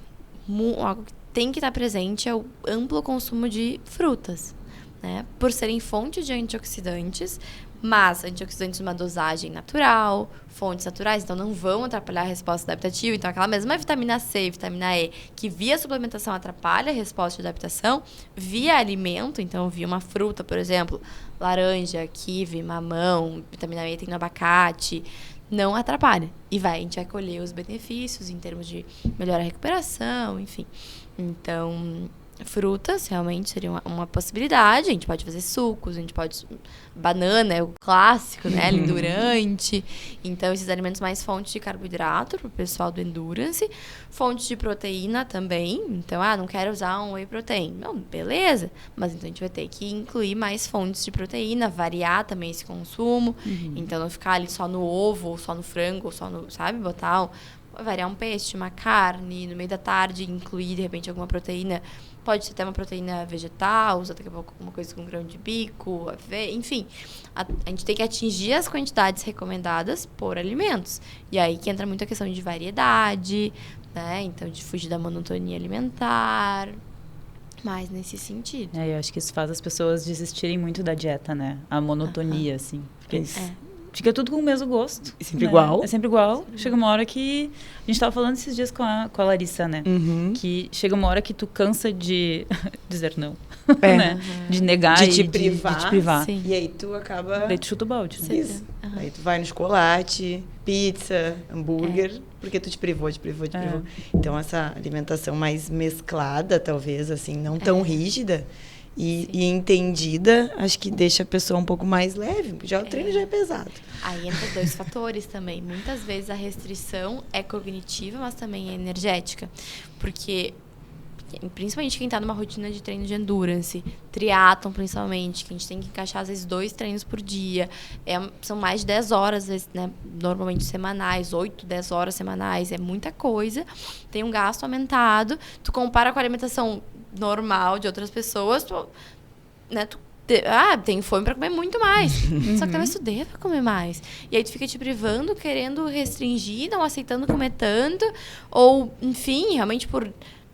algo que tem que estar presente é o amplo consumo de frutas, né? Por serem fontes de antioxidantes, mas antioxidantes numa dosagem natural, fontes naturais, então não vão atrapalhar a resposta adaptativa. Então, aquela mesma vitamina C e vitamina E, que via suplementação atrapalha a resposta de adaptação, via alimento, então via uma fruta, por exemplo, laranja, kiwi, mamão, vitamina E tem no abacate, não atrapalha. E a gente vai colher os benefícios em termos de melhorar a recuperação, enfim. Então, frutas realmente seria uma possibilidade. A gente pode fazer sucos, a gente pode... Banana é o clássico, né? Lindurante. Então, esses alimentos mais fontes de carboidrato para o pessoal do endurance. Fontes de proteína também. Então, não quero usar um whey protein. Não, beleza. Mas então a gente vai ter que incluir mais fontes de proteína, variar também esse consumo. Então, não ficar ali só no ovo, ou só no frango, ou só no... Sabe? Variar um peixe, uma carne, no meio da tarde, incluir, de repente, alguma proteína. Pode ser até uma proteína vegetal, usar daqui a pouco alguma coisa com grão de bico, enfim. A gente tem que atingir as quantidades recomendadas por alimentos. E aí que entra muito a questão de variedade, né? Então, de fugir da monotonia alimentar, mais nesse sentido. Eu acho que isso faz as pessoas desistirem muito da dieta, né? A monotonia, assim. Porque fica tudo com o mesmo gosto. É sempre igual. É sempre igual. Chega uma hora que... A gente tava falando esses dias com a Larissa, né? Que chega uma hora que tu cansa de dizer não. Né? De negar de te e privar. de te privar. Sim. E aí tu acaba... Daí tu chuta o balde. Né? Isso. Aí tu vai no chocolate, pizza, hambúrguer, porque tu te privou. Então, essa alimentação mais mesclada, talvez, assim, não tão rígida e entendida, acho que deixa a pessoa um pouco mais leve, porque o treino já é pesado. Aí entra 2 fatores também. Muitas vezes a restrição é cognitiva, mas também é energética. Porque, principalmente quem está numa rotina de treino de endurance, triatlon principalmente, que a gente tem que encaixar às vezes 2 treinos por dia, são mais de 10 horas, às vezes, né, normalmente semanais, 8, 10 horas semanais, é muita coisa, tem um gasto aumentado, tu compara com a alimentação normal de outras pessoas, tem fome para comer muito mais. Só que talvez tu deva comer mais. E aí tu fica te privando, querendo restringir, não aceitando comer tanto, ou, enfim, realmente por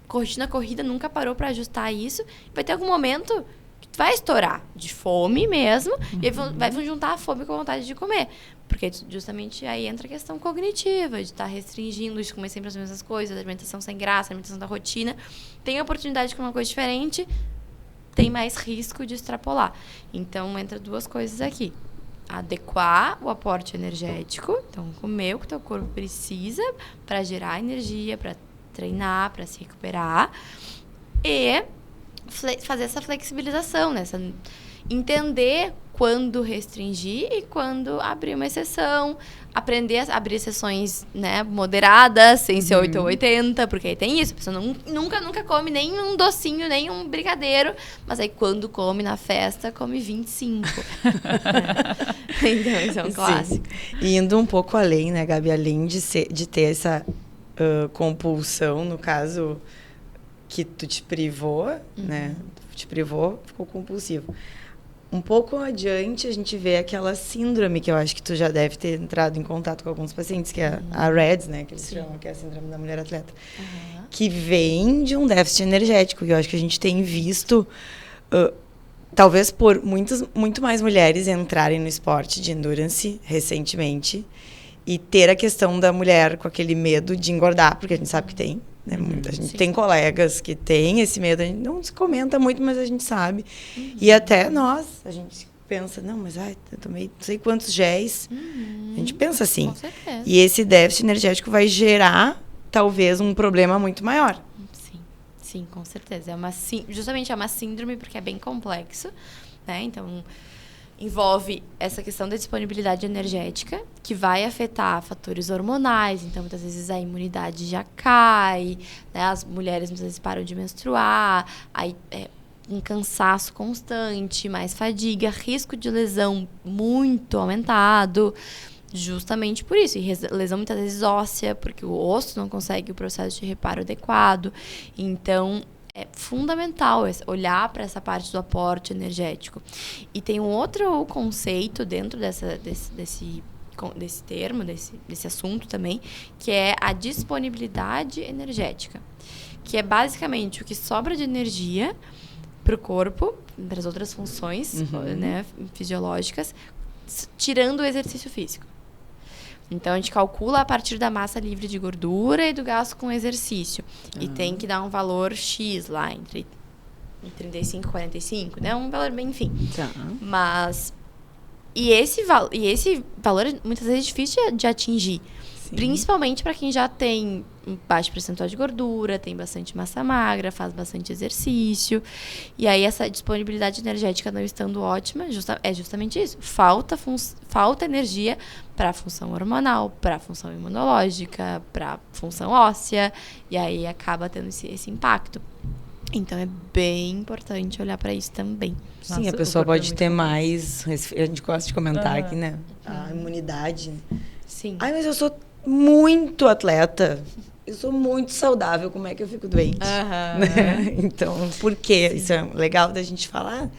rotina corrida, nunca parou para ajustar isso. Vai ter algum momento que tu vai estourar de fome mesmo, e aí vai juntar a fome com a vontade de comer. Porque justamente aí entra a questão cognitiva, de estar restringindo, de comer sempre as mesmas coisas, alimentação sem graça, alimentação da rotina. Tem a oportunidade de comer uma coisa diferente, tem mais risco de extrapolar. Então, entra 2 coisas aqui. Adequar o aporte energético, então comer o que o teu corpo precisa para gerar energia, para treinar, para se recuperar, e fazer essa flexibilização, né? Entender quando restringir e quando abrir uma exceção. Aprender a abrir exceções, né, moderadas, sem ser 8 ou 80, porque aí tem isso. A pessoa nunca come nem um docinho, nem um brigadeiro, mas aí quando come na festa, come 25. Então, isso é um clássico. E indo um pouco além, né, Gabi? Além de ter essa compulsão, no caso, que tu te privou, né? Te privou, ficou compulsivo. Um pouco adiante, a gente vê aquela síndrome que eu acho que tu já deve ter entrado em contato com alguns pacientes, que é a REDS, né? Que eles chamam, que é a síndrome da mulher atleta. Que vem de um déficit energético. E eu acho que a gente tem visto, talvez por muito mais mulheres entrarem no esporte de endurance recentemente e ter a questão da mulher com aquele medo de engordar, porque a gente sabe que tem. Né? A gente tem colegas que têm esse medo, a gente não se comenta muito, mas a gente sabe. E até nós, a gente pensa, não, mas eu tomei não sei quantos géis. A gente pensa assim. Com certeza. E esse déficit energético vai gerar, talvez, um problema muito maior. Sim, com certeza. Justamente é uma síndrome porque é bem complexo, né? Então, envolve essa questão da disponibilidade energética, que vai afetar fatores hormonais. Então, muitas vezes a imunidade já cai, né? As mulheres muitas vezes param de menstruar, aí um cansaço constante, mais fadiga, risco de lesão muito aumentado, justamente por isso. E lesão muitas vezes óssea, porque o osso não consegue o processo de reparo adequado. Então, é fundamental olhar para essa parte do aporte energético. E tem um outro conceito dentro desse termo, desse assunto também, que é a disponibilidade energética, que é basicamente o que sobra de energia para o corpo, para as outras funções, né, fisiológicas, tirando o exercício físico. Então, a gente calcula a partir da massa livre de gordura e do gasto com exercício. E tem que dar um valor X lá, entre 35 e 45, né? Um valor bem, enfim. Mas... E esse valor, muitas vezes, é difícil de atingir. Sim. Principalmente para quem já tem um baixo percentual de gordura, tem bastante massa magra, faz bastante exercício. E aí, essa disponibilidade energética não estando ótima, é justamente isso. Falta energia para a função hormonal, para a função imunológica, para a função óssea. E aí, acaba tendo esse impacto. Então, é bem importante olhar para isso também. Sim, a pessoa pode ter mais... A gente gosta de comentar aqui, né? A imunidade. Sim. Ai, mas eu sou muito atleta. Eu sou muito saudável. Como é que eu fico doente? Né? Então, por quê? Sim. Isso é legal da gente falar.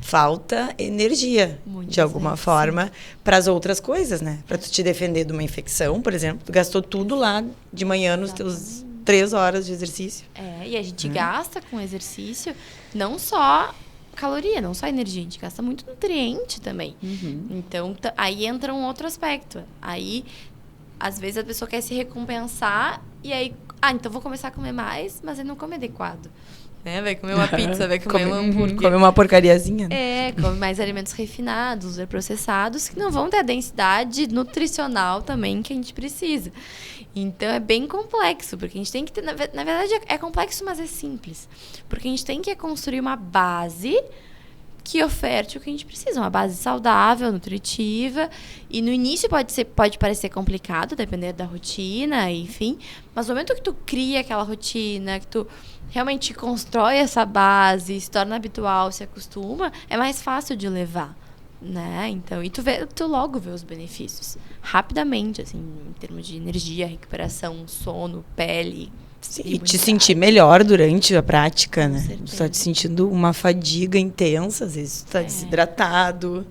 Falta energia, de alguma forma, para as outras coisas, né? Para tu te defender de uma infecção, por exemplo. Tu gastou tudo lá de manhã nos teus 3 horas de exercício. E a gente gasta com exercício não só caloria, não só energia, a gente gasta muito nutriente também. Então, aí entra um outro aspecto. Aí, às vezes, a pessoa quer se recompensar e aí, então vou começar a comer mais, mas ele não come adequado. Né? Vai comer uma pizza, vai comer um hambúrguer. Come uma porcariazinha. Né? Come mais alimentos refinados, ultraprocessados, que não vão ter a densidade nutricional também que a gente precisa. Então, é bem complexo, porque a gente tem que ter... Na verdade, é complexo, mas é simples. Porque a gente tem que construir uma base que oferte o que a gente precisa. Uma base saudável, nutritiva. E no início pode parecer complicado, dependendo da rotina, enfim. Mas no momento que tu cria aquela rotina, que tu realmente constrói essa base, se torna habitual, se acostuma, é mais fácil de levar. Né? Então, e tu logo vê os benefícios rapidamente, assim, em termos de energia, recuperação, sono, pele. Sim, e te sentir melhor durante a prática, né? Tu tá te sentindo uma fadiga intensa, às vezes tu tá desidratado,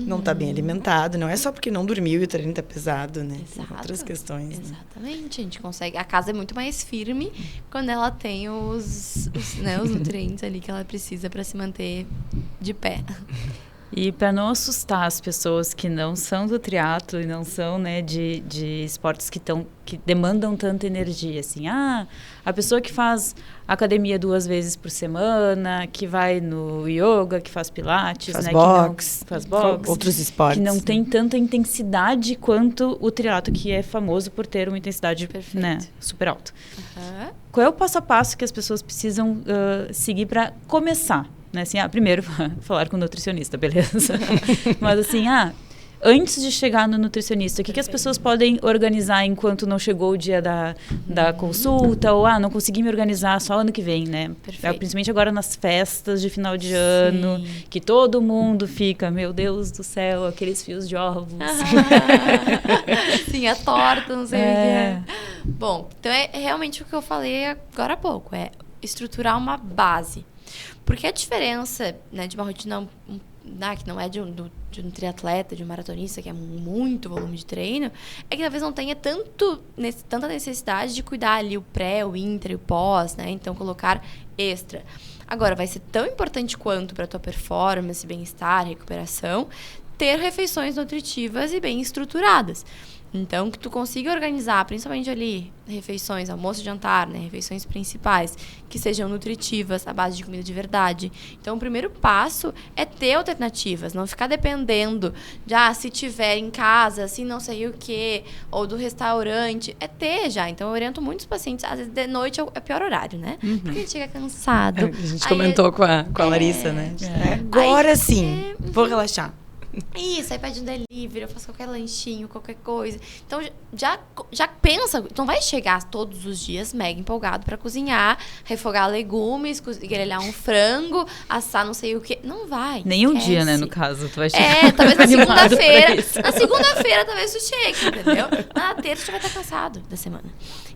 não tá bem alimentado, não é só porque não dormiu e o treino tá pesado, né? Tem outras questões. Exatamente, a gente consegue, a casa é muito mais firme quando ela tem os nutrientes ali que ela precisa para se manter de pé. E para não assustar as pessoas que não são do triatlo e não são, né, de esportes que demandam tanta energia, assim, a pessoa que faz academia 2 vezes por semana, que vai no yoga, que faz pilates, faz né, boxe, faz boxe, outros esportes, que não tem tanta intensidade quanto o triatlo, que é famoso por ter uma intensidade, né, super alta. Qual é o passo a passo que as pessoas precisam seguir para começar? né? Assim, primeiro, falar com o nutricionista, beleza? Mas assim, antes de chegar no nutricionista, o que as pessoas podem organizar enquanto não chegou o dia da consulta? Ou, não consegui me organizar só ano que vem, né? Principalmente agora nas festas de final de ano, que todo mundo fica, meu Deus do céu, aqueles fios de ovos. Sim, a torta, não sei o que é. Bom, então é realmente o que eu falei agora há pouco, é estruturar uma base. Porque a diferença, né, de uma rotina que não é de um triatleta, de um maratonista, que é muito volume de treino, é que talvez não tenha tanta necessidade de cuidar ali o pré, o intra e o pós, né? Então, colocar extra. Agora, vai ser tão importante quanto para a tua performance, bem-estar, recuperação, ter refeições nutritivas e bem estruturadas. Então, que tu consiga organizar, principalmente ali, refeições, almoço e jantar, né? Refeições principais, que sejam nutritivas, à base de comida de verdade. Então, o primeiro passo é ter alternativas, não ficar dependendo de, se tiver em casa, se não sei o quê, ou do restaurante. É ter já. Então, eu oriento muitos pacientes, às vezes de noite é o pior horário, né? Porque a gente chega cansado. A gente comentou com a Larissa, né? Agora sim, vou relaxar. Isso, aí pede um delivery, eu faço qualquer lanchinho, qualquer coisa. Então, já pensa, não vai chegar todos os dias mega empolgado pra cozinhar, refogar legumes, grelhar um frango, assar não sei o quê. Não vai. Nenhum dia, né, no caso, tu vai chegar. Talvez na segunda-feira. Na segunda-feira, talvez tu chegue, entendeu? Na terça, tu já vai estar cansado da semana.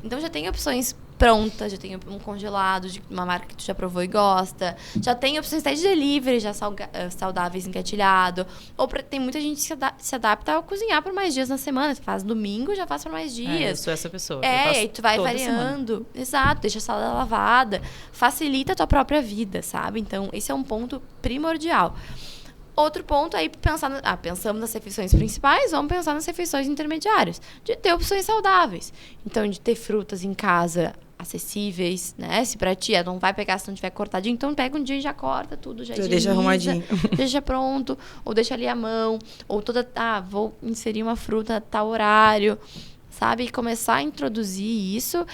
Então, já tem opções prontas, já tem um congelado de uma marca que tu já provou e gosta. Já tem opções até de delivery, já saudáveis, engatilhado. Ou tem muita gente que se adapta a cozinhar por mais dias na semana. Tu faz domingo, já faz por mais dias. Eu sou essa pessoa. Aí tu vai variando. Semana. Exato, deixa a salada lavada. Facilita a tua própria vida, sabe? Então, esse é um ponto primordial. Outro ponto aí, pensamos nas refeições principais, vamos pensar nas refeições intermediárias. De ter opções saudáveis. Então, de ter frutas em casa acessíveis, né? Se pra ti não vai pegar se não tiver cortadinho, então pega um dia e já corta tudo, já deixa arrumadinho. Deixa pronto, ou deixa ali à mão, ou vou inserir uma fruta a tal horário, sabe? E começar a introduzir isso.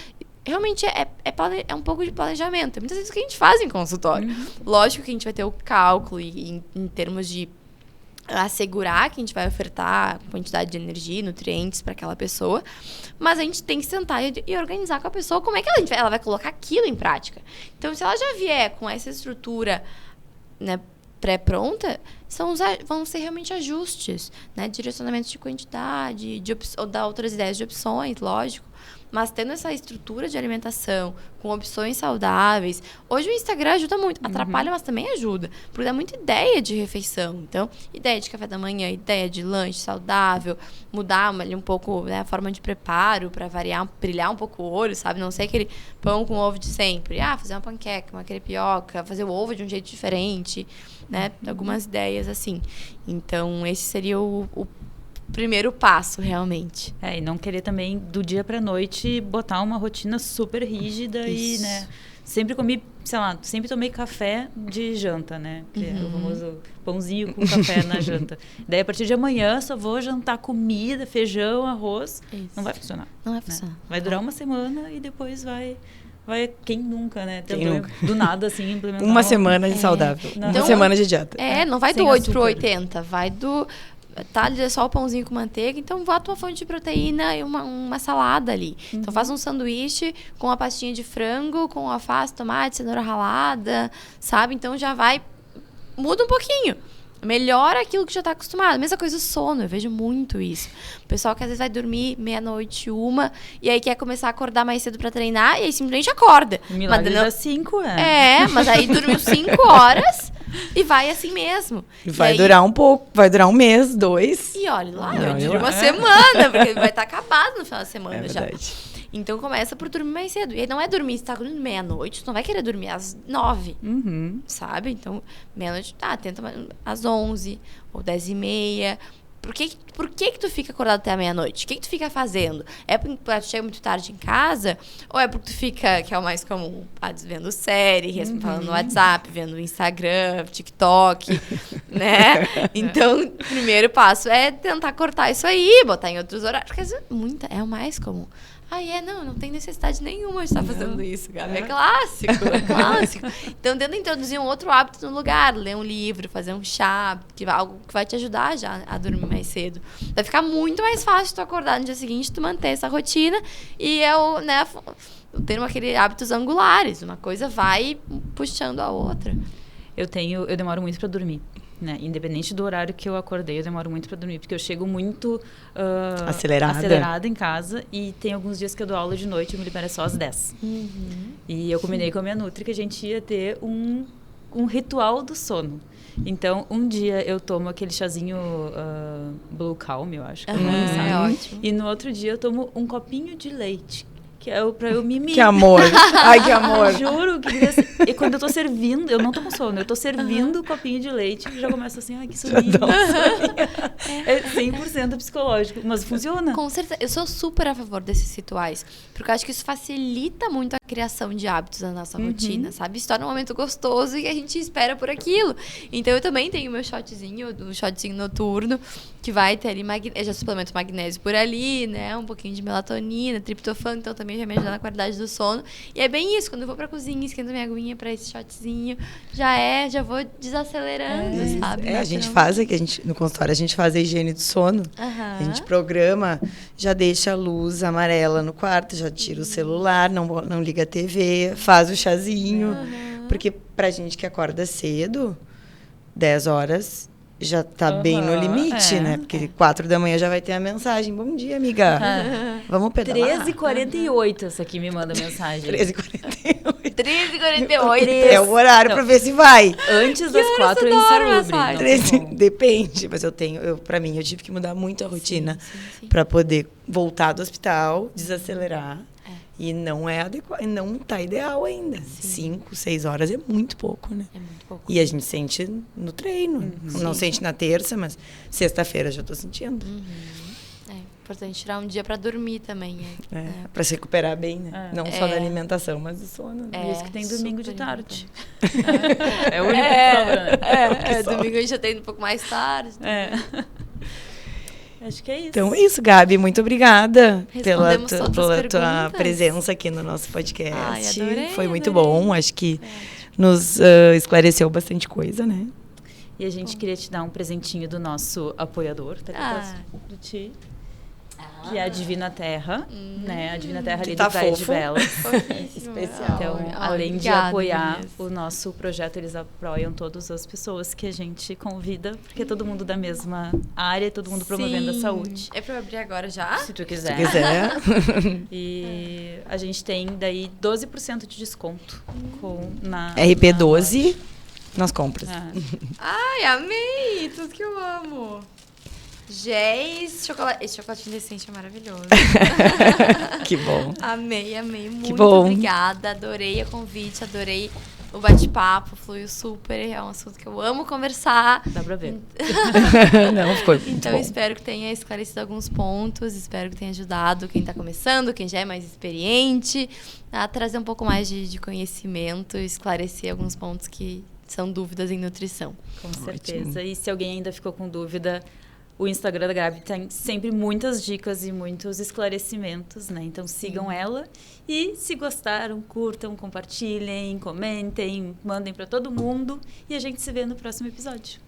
Realmente é um pouco de planejamento. Muitas vezes o que a gente faz em consultório. Lógico que a gente vai ter o cálculo em termos de assegurar que a gente vai ofertar quantidade de energia e nutrientes para aquela pessoa, mas a gente tem que sentar e organizar com a pessoa como é que ela vai colocar aquilo em prática. Então, se ela já vier com essa estrutura, né, pré-pronta, vão ser realmente ajustes, né, direcionamento de quantidade, ou dar outras ideias de opções, lógico. Mas tendo essa estrutura de alimentação, com opções saudáveis... Hoje o Instagram ajuda muito. Atrapalha, mas também ajuda. Porque dá muita ideia de refeição. Então, ideia de café da manhã, ideia de lanche saudável. Mudar ali um pouco, né, a forma de preparo para variar, brilhar um pouco o olho, sabe? Não ser aquele pão com ovo de sempre. Fazer uma panqueca, uma crepioca, fazer o ovo de um jeito diferente, né? Algumas ideias assim. Então, esse seria o primeiro passo, realmente. E não querer também, do dia pra noite, botar uma rotina super rígida. Isso. E, né, sempre comi, sempre tomei café de janta, né? Que é o famoso pãozinho com café na janta. Daí, a partir de amanhã, só vou jantar comida, feijão, arroz. Isso. Não vai funcionar. Não vai funcionar. Né? Vai durar uma semana e depois vai... Quem nunca, né? Quem nunca? Do nada, assim, implementar... Uma semana de saudável. Uma semana de dieta. Não vai do 8 pro 80. Vai do... é só o pãozinho com manteiga, então bota uma fonte de proteína e uma salada ali. Então faz um sanduíche com uma pastinha de frango, com alface, tomate, cenoura ralada, sabe? Então já muda um pouquinho. Melhora aquilo que já está acostumado. Mesma coisa o sono, eu vejo muito isso. O pessoal que às vezes vai dormir meia-noite, 1, e aí quer começar a acordar mais cedo para treinar, e aí simplesmente acorda. Milagre das 5, mas aí dormiu 5 horas e vai assim mesmo. Vai durar um pouco, vai durar 1 mês, 2. E olha lá, dura uma semana, porque vai estar acabado no final da semana já. Verdade. Então começa por dormir mais cedo. E aí não é dormir, se tá dormindo meia-noite, tu não vai querer dormir às 9, sabe? Então, meia-noite, tenta às 11 ou 10h30. Por que tu fica acordado até a meia-noite? O que tu fica fazendo? É porque tu chega muito tarde em casa? Ou é porque tu fica, que é o mais comum, vendo série, falando no WhatsApp, vendo Instagram, TikTok, né? Então, o primeiro passo é tentar cortar isso aí, botar em outros horários. Porque é o mais comum. Não tem necessidade nenhuma de estar fazendo isso, Gabi. É clássico, é clássico. Então, tenta introduzir um outro hábito no lugar, ler um livro, fazer um chá, algo que vai te ajudar já a dormir mais cedo. Vai ficar muito mais fácil tu acordar no dia seguinte, tu manter essa rotina e o termo aquele hábitos angulares. Uma coisa vai puxando a outra. Eu demoro muito para dormir. Né? Independente do horário que eu acordei, eu demoro muito para dormir, porque eu chego muito acelerada em casa e tem alguns dias que eu dou aula de noite e eu me libero só às 10. E eu combinei com a minha nutri que a gente ia ter um ritual do sono. Então, um dia eu tomo aquele chazinho Blue Calm, eu acho. É ótimo. E no outro dia eu tomo um copinho de leite. Que é pra eu mimir. Que amor. Ai, que amor. Juro. E quando eu tô servindo, eu não tô com sono, eu tô servindo o copinho de leite e já começo assim, ai, que soninho. É 100% psicológico, mas funciona. Com certeza. Eu sou super a favor desses rituais, porque eu acho que isso facilita muito a criação de hábitos na nossa rotina, sabe? Se torna um momento gostoso e a gente espera por aquilo. Então, eu também tenho meu shotzinho noturno, que vai ter ali, eu já suplemento magnésio por ali, né? Um pouquinho de melatonina, triptofano, então também já me ajuda na qualidade do sono. E é bem isso, quando eu vou pra cozinha, esquento minha aguinha pra esse shotzinho, já vou desacelerando, sabe? A gente faz aqui, no consultório, a gente faz a higiene do sono. A gente programa, já deixa a luz amarela no quarto, já tira o celular, não liga a TV, faz o chazinho. Porque pra gente que acorda cedo, 10 horas... já tá bem no limite, né? Porque 4 da manhã já vai ter a mensagem. Bom dia, amiga. Vamos pedalar. 13h48 essa aqui me manda mensagem. 13h48. 13h48. É o horário pra ver se vai. Antes das 4 eu insalubre. Depende, mas pra mim, eu tive que mudar muito a rotina pra poder voltar do hospital, desacelerar. E não é adequado, não tá ideal ainda. 5, 6 horas é muito pouco, né? É muito pouco. E a gente sente no treino. Não sente na terça, mas sexta-feira já tô sentindo. É importante tirar um dia pra dormir também. Pra se recuperar bem, né? Não só da alimentação, mas do sono. Né? Isso que tem domingo de tarde. É o único que sobra, né? Domingo a gente já tem um pouco mais tarde. Acho que é isso. Então é isso, Gabi. Muito obrigada pela tua perguntas. Presença aqui no nosso podcast. Ai, adorei, Foi muito bom. Acho que nos esclareceu bastante coisa, né? E a gente queria te dar um presentinho do nosso apoiador, tá? Do Ti. Que é a Divina Terra, né? A Divina Terra ali tá do Praia de Belas. Especial. Então, além de apoiar o nosso projeto, eles apoiam todas as pessoas que a gente convida, porque é todo mundo da mesma área, todo mundo promovendo a saúde. É pra eu abrir agora já? Se tu quiser. Se quiser. E a gente tem daí 12% de desconto na RP12 nas compras. Ai, amei! Tudo que eu amo. Géis, chocolate. Esse chocolatinho decente é maravilhoso. Que bom. Amei. Muito que bom. Obrigada. Adorei o convite, adorei o bate-papo. Fluiu super. É um assunto que eu amo conversar. Dá pra ver. Não, ficou muito Então, bom. espero que tenha esclarecido alguns pontos. Espero que tenha ajudado quem está começando, quem já é mais experiente, a trazer um pouco mais de conhecimento e esclarecer alguns pontos que são dúvidas em nutrição. Com certeza. E se alguém ainda ficou com dúvida, o Instagram da Gabi tem sempre muitas dicas e muitos esclarecimentos, né? Então sigam ela e se gostaram, curtam, compartilhem, comentem, mandem para todo mundo e a gente se vê no próximo episódio.